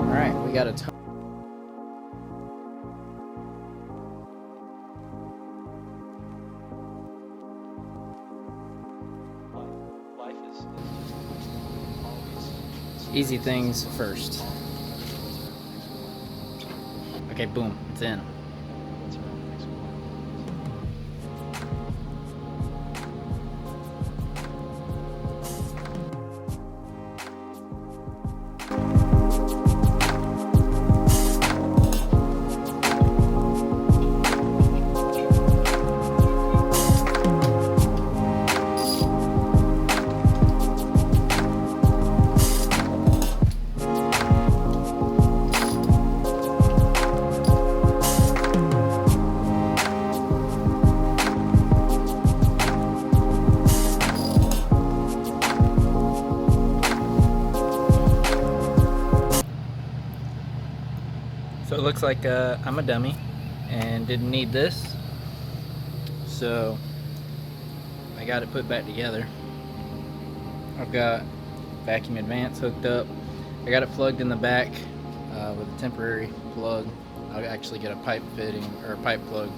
Alright, we got a ton. Easy things first. Okay, boom, it's in. So it looks like I'm a dummy and didn't need this, so I got it put back together. I've got vacuum advance hooked up. I got it plugged in the back with a temporary plug. I'll actually get a pipe fitting or a pipe plug.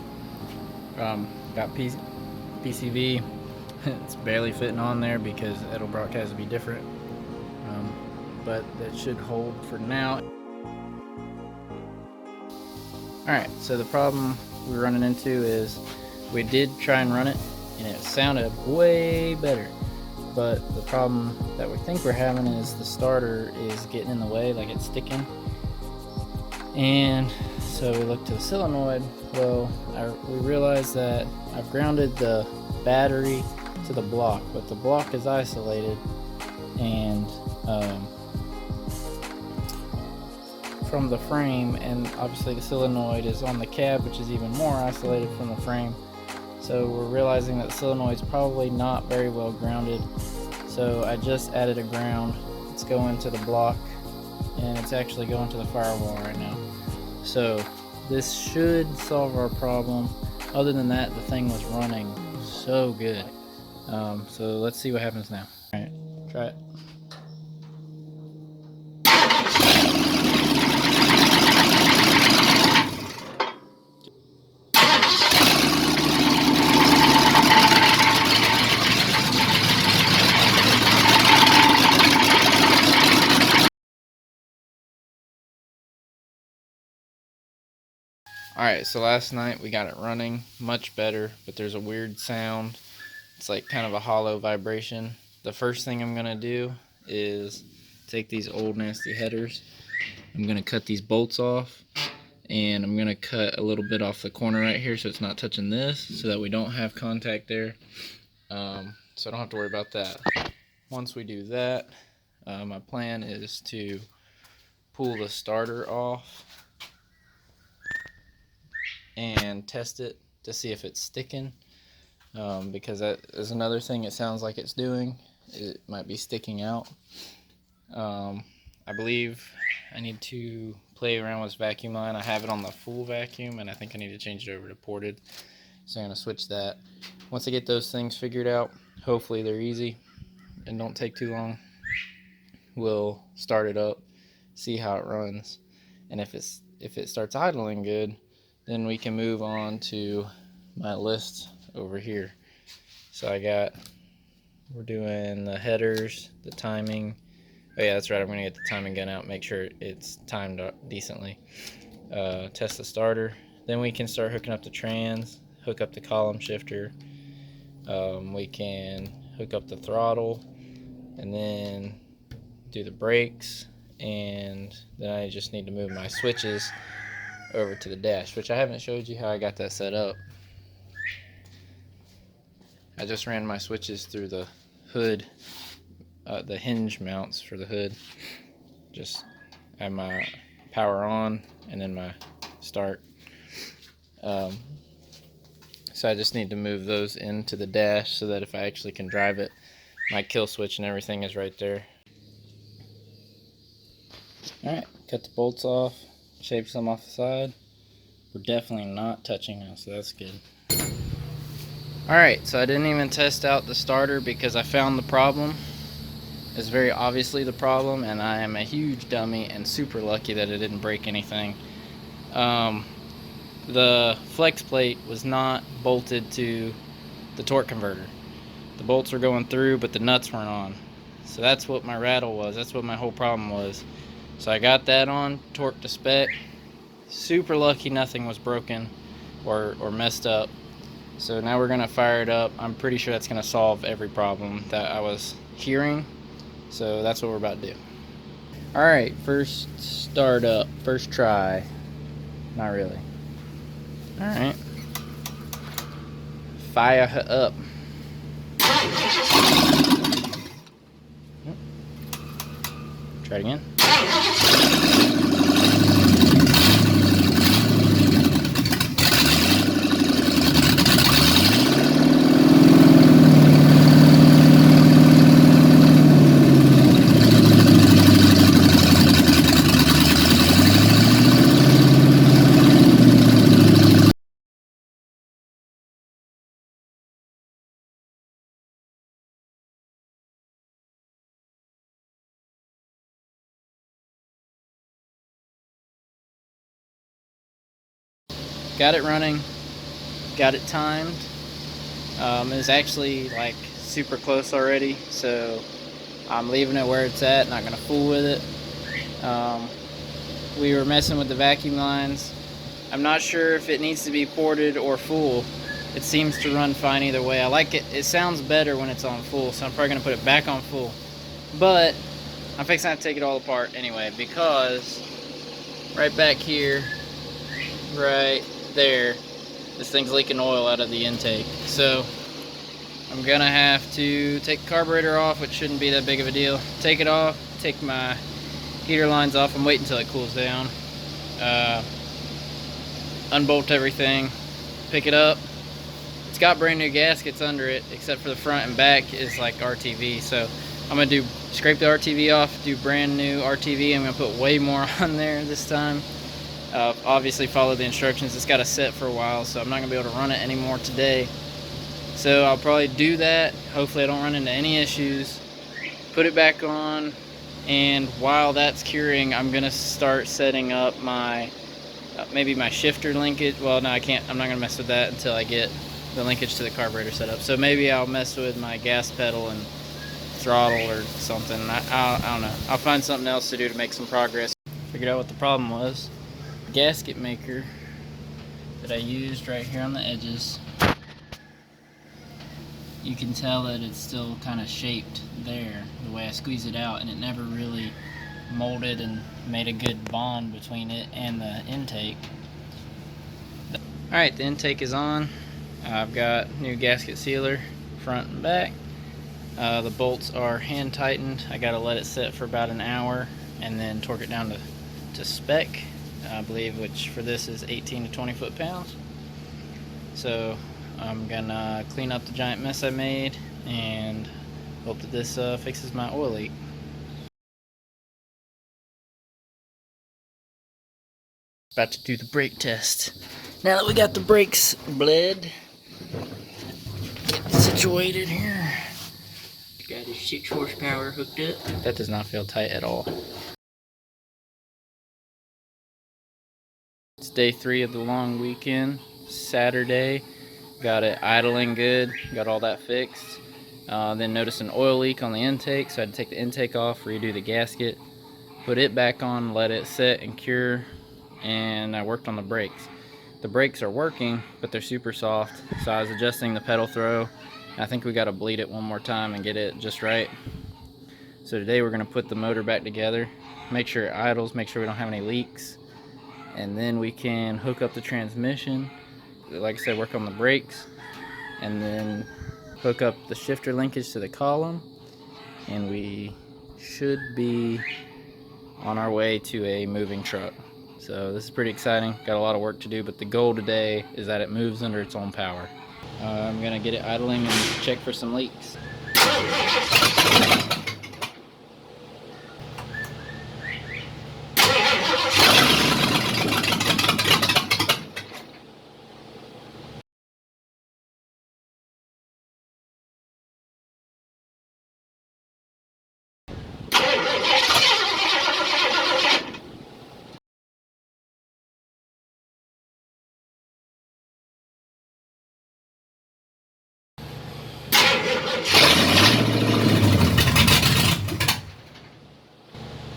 Got PCV. It's barely fitting on there because Edelbrock has to be different, but that should hold for now. Alright, so the problem we're running into is we did try and run it and it sounded way better, but the problem that we think we're having is the starter is getting in the way, like it's sticking. And so we looked to the solenoid. Well, we realized that I've grounded the battery to the block, but the block is isolated, and from the frame, and obviously the solenoid is on the cab, which is even more isolated from the frame. So we're realizing that the solenoid's probably not very well grounded. So I just added a ground. It's going to the block, and it's actually going to the firewall right now. So this should solve our problem. Other than that, the thing was running so good. So let's see what happens now. All right, try it. Alright, so last night we got it running much better, but there's a weird sound. It's like kind of a hollow vibration. The first thing I'm going to do is take these old nasty headers. I'm going to cut these bolts off, and I'm going to cut a little bit off the corner right here so it's not touching this, so that we don't have contact there. So I don't have to worry about that. Once we do that, my plan is to pull the starter off and test it to see if it's sticking, because that is another thing it sounds like it's doing. It might be sticking out. I believe I need to play around with this vacuum line. I have it on the full vacuum, and I think I need to change it over to ported, so I'm going to switch that. Once I get those things figured out, hopefully they're easy and don't take too long, we'll start it up, see how it runs, and if it starts idling good, then we can move on to my list over here. So we're doing the headers, the timing. Oh yeah, that's right, I'm gonna get the timing gun out, make sure it's timed decently. Test the starter. Then we can start hooking up the trans, hook up the column shifter. We can hook up the throttle, and then do the brakes, and then I just need to move my switches over to the dash, which I haven't showed you how I got that set up. I just ran my switches through the hood, the hinge mounts for the hood. Just have my power on and then my start. So I just need to move those into the dash so that if I actually can drive it, my kill switch and everything is right there. Alright, cut the bolts off, shave some off the side. We're definitely not touching now, so that's good. Alright, so I didn't even test out the starter because I found the problem. is very obviously the problem, and I am a huge dummy and super lucky that it didn't break anything. The flex plate was not bolted to the torque converter. The bolts were going through, but the nuts weren't on. So that's what my rattle was. That's what my whole problem was. So I got that on, torque to spec. Super lucky nothing was broken or messed up. So now we're gonna fire it up. I'm pretty sure that's gonna solve every problem that I was hearing. So that's what we're about to do. All right, first start up, first try. Not really. All right, fire her up. Try it again. Got it running, got it timed. It's actually like super close already, so I'm leaving it where it's at, not gonna fool with it. We were messing with the vacuum lines. I'm not sure if it needs to be ported or full. It seems to run fine either way. I like it. It sounds better when it's on full, so I'm probably gonna put it back on full. But I'm fixing to have to take it all apart anyway, because right back here, right there, this thing's leaking oil out of the intake. So I'm gonna have to take the carburetor off, which shouldn't be that big of a deal. Take it off, take my heater lines off. I'm waiting until it cools down. Unbolt everything, pick it up. It's got brand new gaskets under it, except for the front and back is like RTV. So I'm gonna scrape the RTV off, do brand new RTV. I'm gonna put way more on there this time. Obviously follow the instructions. It's got to set for a while, so I'm not gonna be able to run it anymore today. So I'll probably do that. Hopefully I don't run into any issues. Put it back on, and while that's curing, I'm gonna start setting up my maybe my shifter linkage. Well, no, I can't. I'm not gonna mess with that until I get the linkage to the carburetor set up. So maybe I'll mess with my gas pedal and throttle or something. I don't know. I'll find something else to do to make some progress. Figured out what the problem was. Gasket maker that I used right here on the edges, you can tell that it's still kind of shaped there the way I squeeze it out, and it never really molded and made a good bond between it and the intake. Alright, the intake is on. I've got new gasket sealer front and back. The bolts are hand tightened. I gotta let it set for about an hour and then torque it down to spec, I believe, which for this is 18 to 20 foot-pounds. So I'm gonna clean up the giant mess I made and hope that this fixes my oil leak. About to do the brake test. Now that we got the brakes bled, get situated here. Got his 6 horsepower hooked up. That does not feel tight at all. It's day 3 of the long weekend. Saturday, got it idling good, got all that fixed. Then noticed an oil leak on the intake, so I had to take the intake off, redo the gasket, put it back on, let it set and cure, and I worked on the brakes. The brakes are working, but they're super soft, so I was adjusting the pedal throw. I think we got to bleed it one more time and get it just right. So today we're going to put the motor back together, make sure it idles, make sure we don't have any leaks, and then we can hook up the transmission, like I said, work on the brakes, and then hook up the shifter linkage to the column, and we should be on our way to a moving truck. So this is pretty exciting. Got a lot of work to do, but the goal today is that it moves under its own power. I'm gonna get it idling and check for some leaks.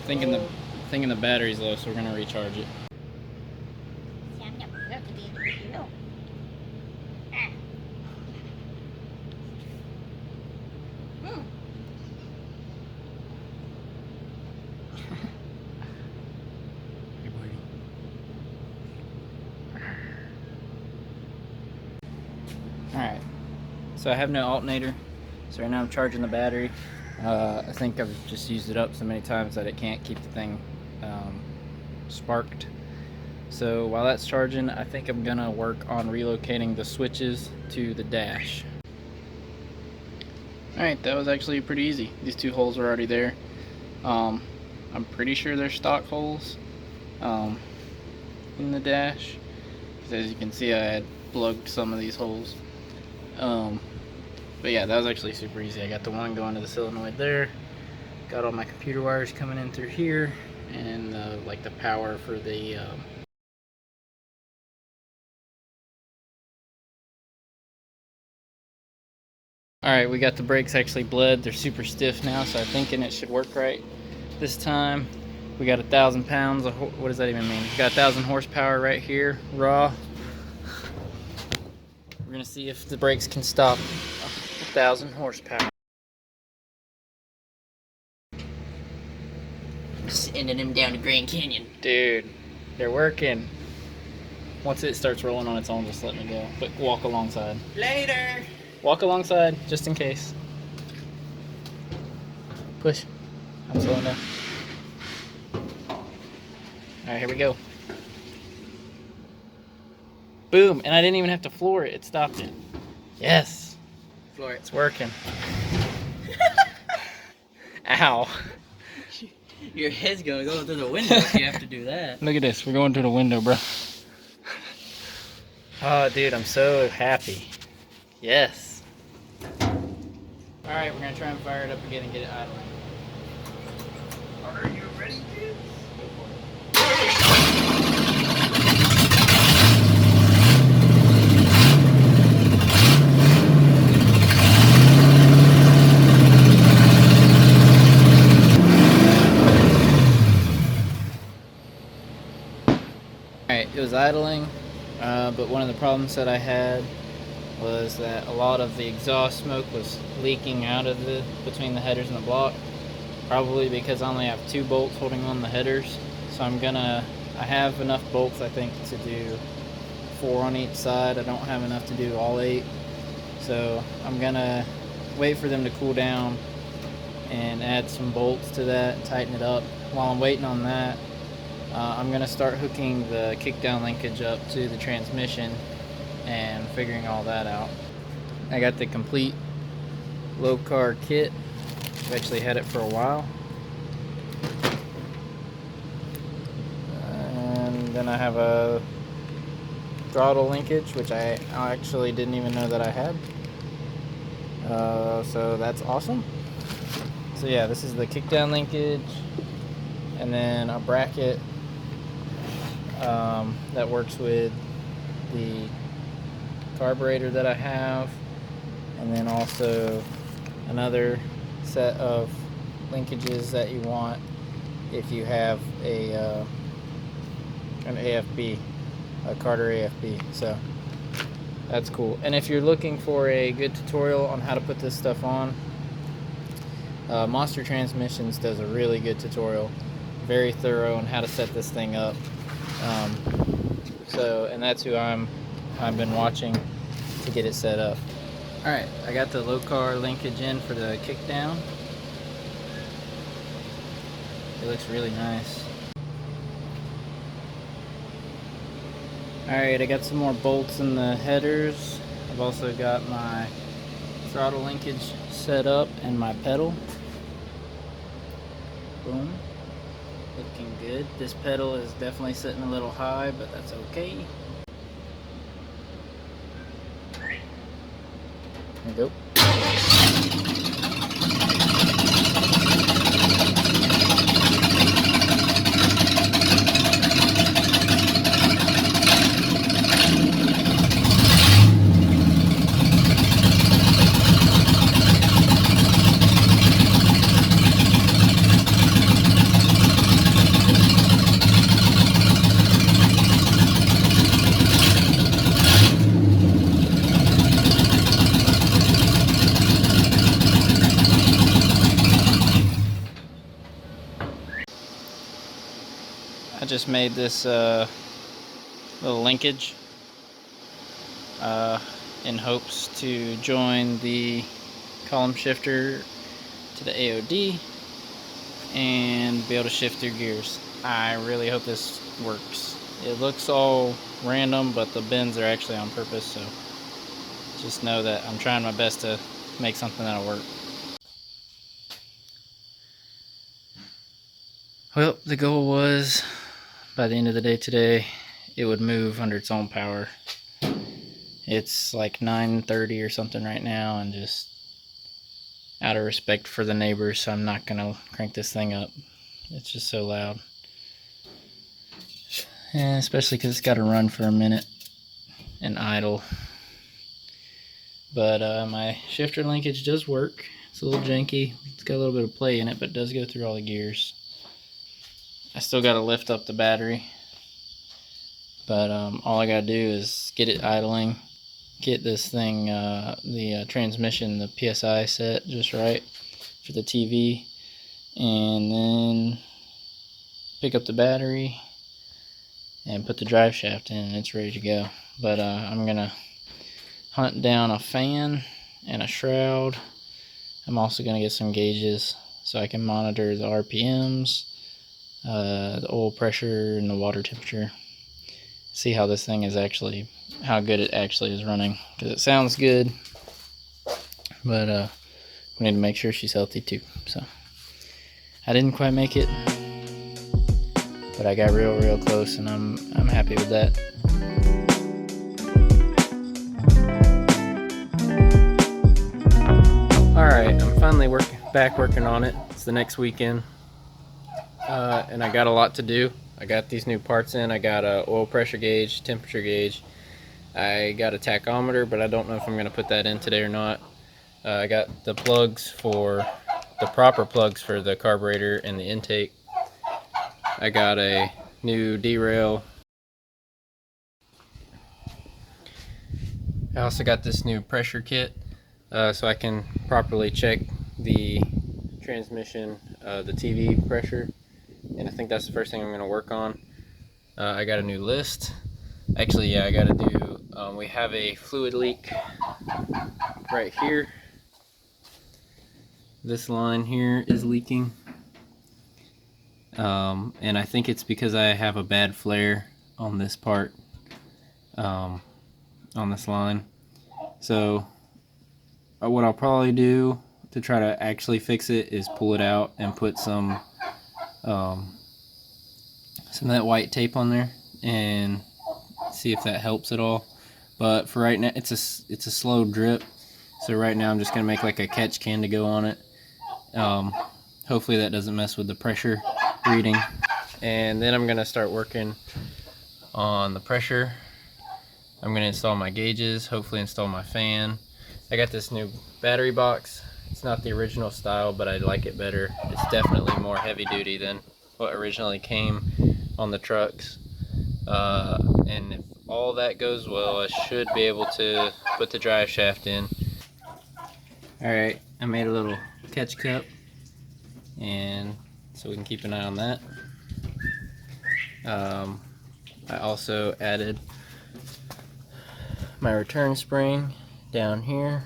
Thinking the battery's low, so we're gonna recharge it. Alright, so I have no alternator, so right now I'm charging the battery. I think I've just used it up so many times that it can't keep the thing sparked. So while that's charging, I think I'm gonna work on relocating the switches to the dash. Alright, that was actually pretty easy. These two holes are already there. I'm pretty sure they're stock holes in the dash, because as you can see I had plugged some of these holes. But yeah, that was actually super easy. I got the one going to the solenoid there, got all my computer wires coming in through here, and like the power for the Alright, we got the brakes actually bled. They're super stiff now, so I'm thinking it should work right this time. We got 1,000 pounds of, what does that even mean? We got 1,000 horsepower right here, raw. We're gonna see if the brakes can stop 1,000 horsepower. Sending them down to Grand Canyon. Dude, they're working. Once it starts rolling on its own, just let me go. But walk alongside. Later! Walk alongside, just in case. Push. I'm slowing down. Alright, here we go. Boom, and I didn't even have to floor it, it stopped it. Yes. Floor it. It's working. Ow. Your head's gonna go through the window if you have to do that. Look at this, we're going through the window, bro. Oh, dude, I'm so happy. Yes. Alright, we're gonna try and fire it up again and get it idling. Are you ready, dude? Go for it. Alright, it was idling, but one of the problems that I had was that a lot of the exhaust smoke was leaking out of between the headers and the block, probably because I only have 2 bolts holding on the headers. So I have enough bolts, I think, to do 4 on each side. I don't have enough to do all 8, so I'm gonna wait for them to cool down and add some bolts to that, tighten it up. While I'm waiting on that, I'm gonna start hooking the kickdown linkage up to the transmission and figuring all that out. I got the complete low car kit. I've actually had it for a while. And then I have a throttle linkage, which I actually didn't even know that I had. So that's awesome. So yeah, this is the kickdown linkage, and then a bracket that works with the carburetor that I have, and then also another set of linkages that you want if you have an AFB, a Carter AFB. So that's cool. And if you're looking for a good tutorial on how to put this stuff on, Monster Transmissions does a really good tutorial, very thorough on how to set this thing up. And that's who I've been watching to get it set up. Alright, I got the low car linkage in for the kickdown. It looks really nice. Alright, I got some more bolts in the headers. I've also got my throttle linkage set up and my pedal. Boom. Looking good. This pedal is definitely sitting a little high, but that's okay. There we go. just made this little linkage in hopes to join the column shifter to the AOD and be able to shift through gears. I really hope this works. It looks all random, but the bends are actually on purpose, so just know that I'm trying my best to make something that'll work. Well, the goal was by the end of the day today it would move under its own power. It's like 9:30 or something right now, and just out of respect for the neighbors, I'm not gonna crank this thing up. It's just so loud, and especially because it's got to run for a minute and idle. But my shifter linkage does work. It's a little janky. It's got a little bit of play in it, but it does go through all the gears. I still got to lift up the battery, but all I got to do is get it idling, get this thing, the transmission, the PSI set just right for the TV, and then pick up the battery and put the drive shaft in, and it's ready to go. But I'm gonna hunt down a fan and a shroud. I'm also gonna get some gauges so I can monitor the RPMs, the oil pressure, and the water temperature. See how this thing is actually, how good it actually is running, because it sounds good, but we need to make sure she's healthy too. So I didn't quite make it, but I got real close, and I'm happy with that. Alright, I'm finally back working on it. It's the next weekend, and I got a lot to do. I got these new parts in. I got a oil pressure gauge, temperature gauge. I got a tachometer, but I don't know if I'm going to put that in today or not. I got the plugs for the proper plugs for the carburetor and the intake. I got a new derail. I also got this new pressure kit, so I can properly check the transmission, the TV pressure, and I think that's the first thing I'm going to work on. I got a new list. Actually, yeah, I got to do, we have a fluid leak right here. This line here is leaking. And I think it's because I have a bad flare on this part, on this line. So what I'll probably do to try to actually fix it is pull it out and put some of that white tape on there and see if that helps at all. But for right now, it's a slow drip, so right now I'm just gonna make like a catch can to go on it. Hopefully that doesn't mess with the pressure reading, and then I'm gonna start working on the pressure. I'm gonna install my gauges, hopefully install my fan. I got this new battery box. It's not the original style, but I like it better. It's definitely more heavy duty than what originally came on the trucks. And if all that goes well, I should be able to put the drive shaft in. Alright, I made a little catch cup, and so we can keep an eye on that. I also added my return spring down here.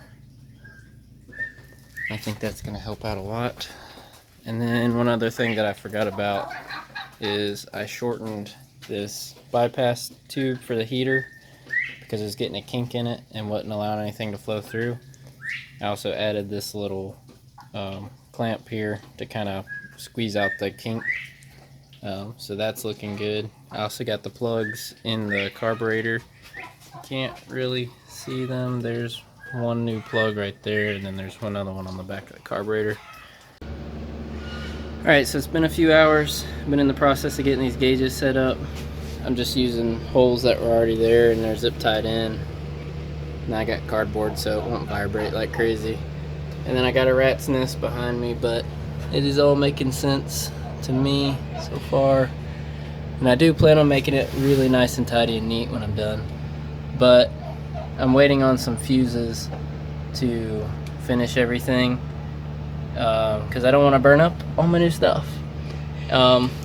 I think that's going to help out a lot. And then one other thing that I forgot about is I shortened this bypass tube for the heater because it was getting a kink in it and wasn't allowing anything to flow through. I also added this little clamp here to kind of squeeze out the kink. So that's looking good. I also got the plugs in the carburetor. You can't really see them. There's one new plug right there, and then there's one other one on the back of the carburetor. Alright, so it's been a few hours. I've been in the process of getting these gauges set up. I'm just using holes that were already there, and they're zip tied in. And I got cardboard so it won't vibrate like crazy. And then I got a rat's nest behind me, but it is all making sense to me so far. And I do plan on making it really nice and tidy and neat when I'm done. But I'm waiting on some fuses to finish everything, because I don't want to burn up all my new stuff.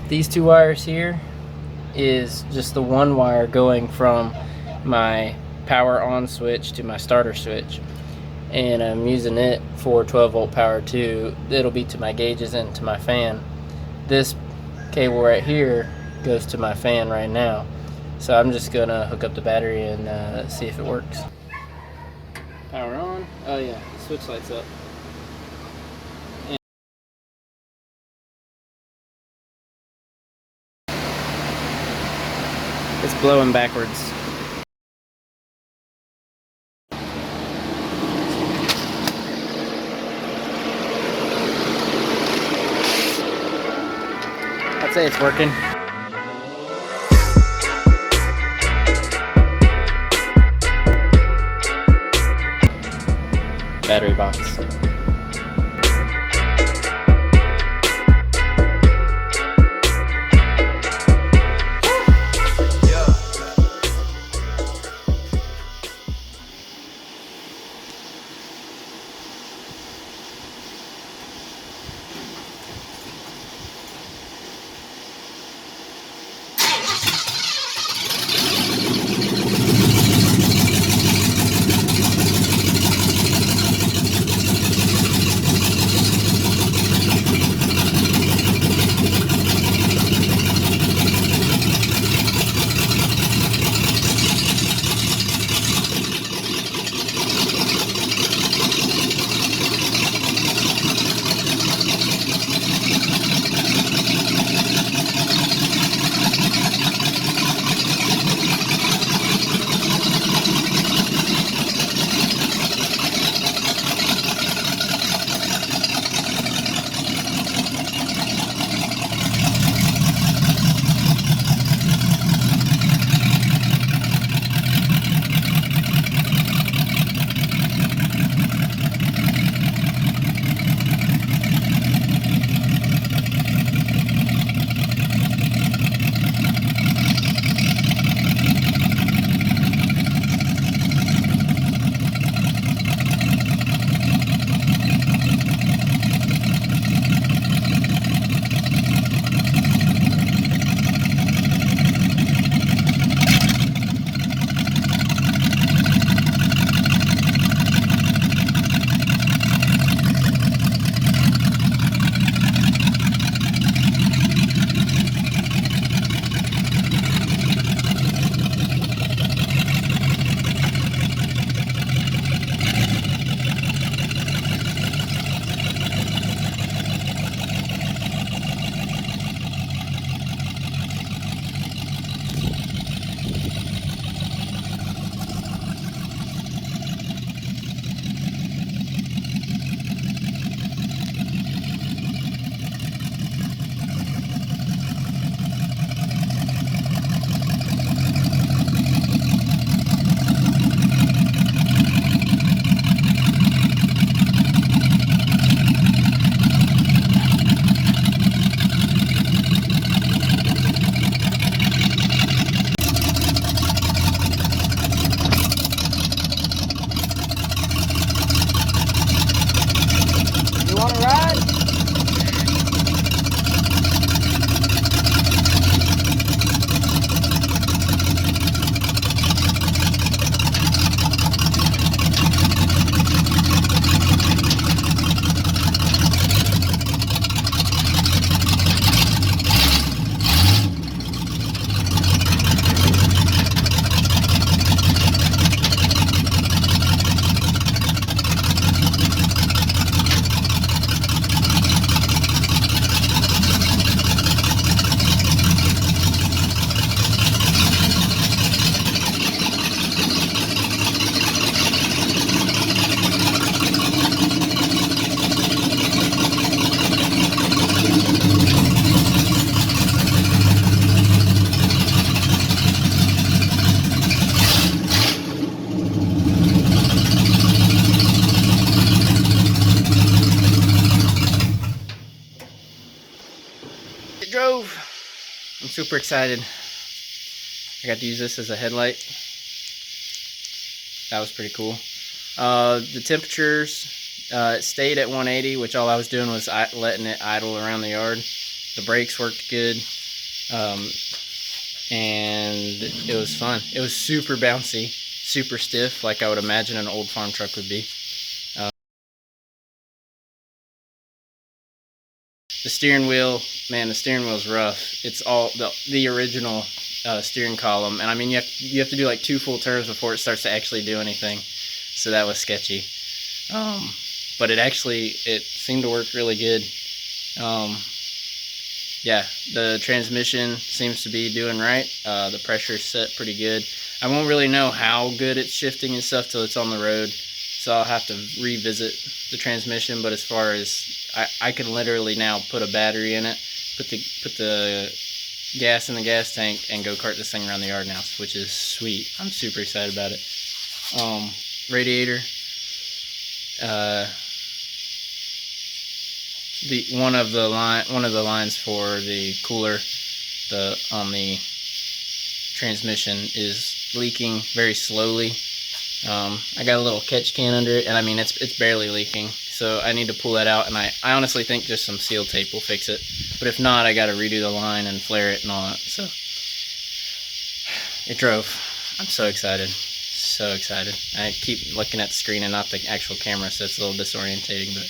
These two wires here is just the one wire going from my power on switch to my starter switch, and I'm using it for 12 volt power too. It'll be to my gauges and to my fan. This cable right here goes to my fan right now, so I'm just gonna hook up the battery and see if it works. Power on. Oh yeah, the switch lights up. It's blowing backwards. I'd say it's working. Battery box. It drove. I'm super excited. I got to use this as a headlight. That was pretty cool. The temperatures, it stayed at 180, which all I was doing was letting it idle around the yard. The brakes worked good. and it was fun. It was super bouncy, super stiff, like I would imagine an old farm truck would be. The steering wheel, man, the steering wheel's rough. It's all the original steering column, and I mean you have to do like 2 full turns before it starts to actually do anything. So that was sketchy. But it seemed to work really good. Yeah, the transmission seems to be doing right. The pressure's set pretty good. I won't really know how good it's shifting and stuff till it's on the road, so I'll have to revisit the transmission. But as far as I can literally now put a battery in it, put the gas in the gas tank, and go kart this thing around the yard now, which is sweet. I'm super excited about it. Radiator. One of the lines for the cooler on the transmission is leaking very slowly. I got a little catch can under it, and I mean it's barely leaking, so I need to pull that out, and I honestly think just some seal tape will fix it. But if not, I got to redo the line and flare it and all that. So it drove. I'm so excited. So excited. I keep looking at the screen and not the actual camera, so it's a little disorientating, but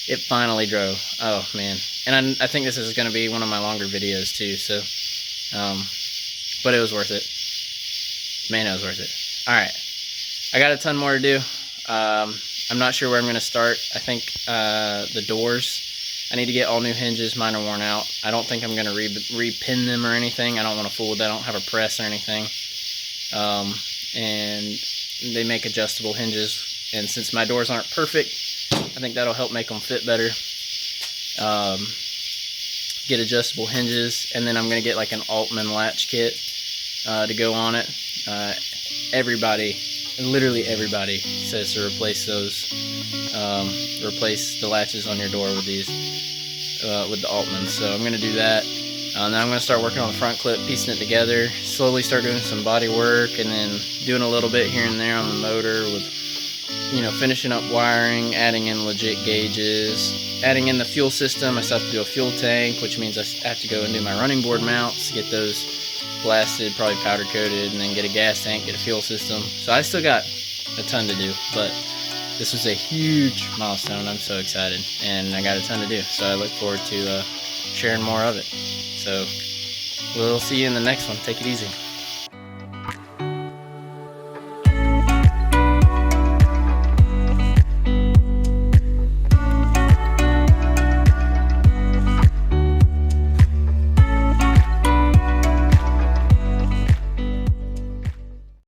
it finally drove. Oh man. And I think this is going to be one of my longer videos too, so but it was worth it. Man, it was worth it. Alright, I got a ton more to do. I'm not sure where I'm going to start. I think the doors, I need to get all new hinges. Mine are worn out. I don't think I'm going to repin them or anything. I don't want to fool with that. I don't have a press or anything. And they make adjustable hinges, and since my doors aren't perfect, I think that'll help make them fit better. Get adjustable hinges, and then I'm going to get like an Altman latch kit to go on it. Everybody, literally everybody, says to replace those, replace the latches on your door with these, with the Altman. So I'm going to do that. Then I'm going to start working on the front clip, piecing it together, slowly start doing some body work, and then doing a little bit here and there on the motor with, you know, finishing up wiring, adding in legit gauges, adding in the fuel system. I still have to do a fuel tank, which means I have to go and do my running board mounts, get those blasted, probably powder coated, and then get a gas tank, get a fuel system. So I still got a ton to do, but this was a huge milestone. I'm so excited, and I got a ton to do, so I look forward to sharing more of it. So we'll see you in the next one. Take it easy.